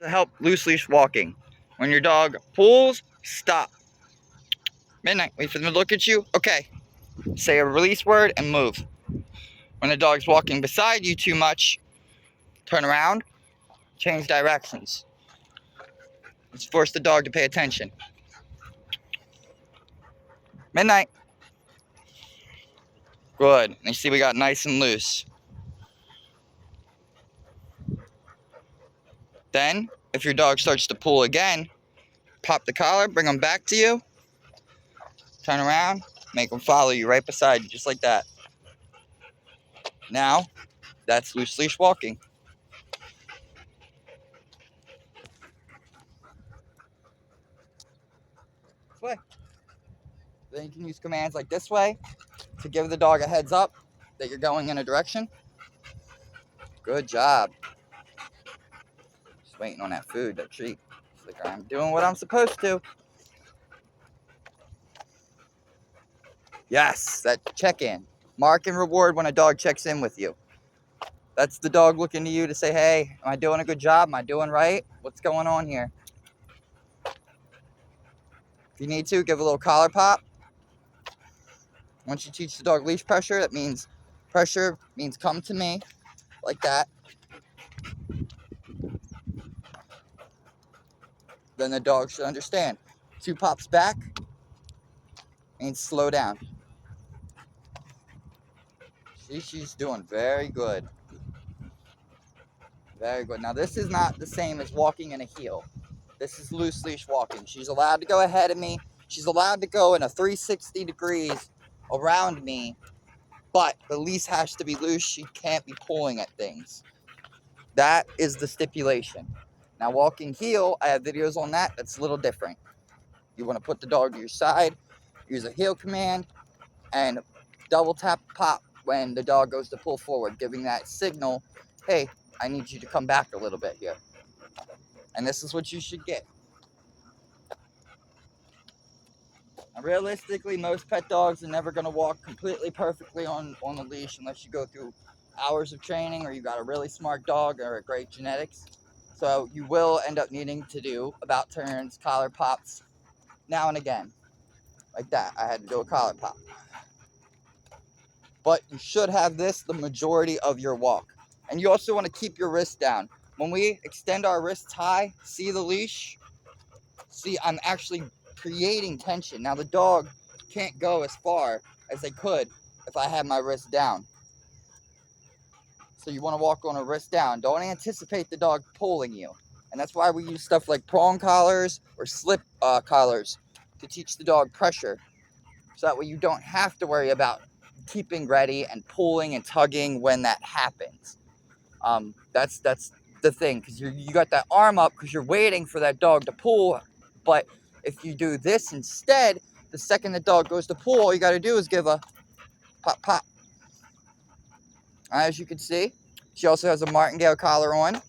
To help loose leash walking. When your dog pulls, stop. Midnight, wait for them to look at you. Okay. Say a release word and move. When the dog's walking beside you too much, turn around, change directions. Let's force the dog to pay attention. Midnight. Good. And you see we got nice and loose. Then, if your dog starts to pull again, pop the collar, bring them back to you, turn around, make them follow you right beside you, just like that. Now, that's loose leash walking. This way. Then you can use commands like this way to give the dog a heads up that you're going in a direction. Good job. Just waiting on that food, that treat. It's like I'm doing what I'm supposed to. Yes, that check-in. Mark and reward when a dog checks in with you. That's the dog looking to you to say, hey, am I doing a good job? Am I doing right? What's going on here? If you need to, give a little collar pop. Once you teach the dog leash pressure, that means pressure means come to me, like that. Then the dog should understand. 2 pops back means slow down. She's doing very good. Very good. Now, this is not the same as walking in a heel. This is loose leash walking. She's allowed to go ahead of me. She's allowed to go in a 360 degrees around me, but the leash has to be loose. She can't be pulling at things. That is the stipulation. Now, walking heel, I have videos on that. That's a little different. You want to put the dog to your side, use a heel command, and double tap pop when the dog goes to pull forward, giving that signal, hey, I need you to come back a little bit here. And this is what you should get. Now, realistically, most pet dogs are never going to walk completely perfectly on the leash unless you go through hours of training or you got a really smart dog or a great genetics. So you will end up needing to do about turns, collar pops, now and again. Like that. I had to do a collar pop. But you should have this the majority of your walk. And you also want to keep your wrist down. When we extend our wrists high, see the leash? See, I'm actually creating tension. Now the dog can't go as far as they could if I had my wrist down. So you want to walk on a wrist down. Don't anticipate the dog pulling you. And that's why we use stuff like prong collars or slip collars to teach the dog pressure. So that way you don't have to worry about keeping ready and pulling and tugging when that happens. That's the thing, because you got that arm up because you're waiting for that dog to pull. But if you do this instead, the second the dog goes to pull, all you got to do is give a pop. As you can see, she also has a martingale collar on.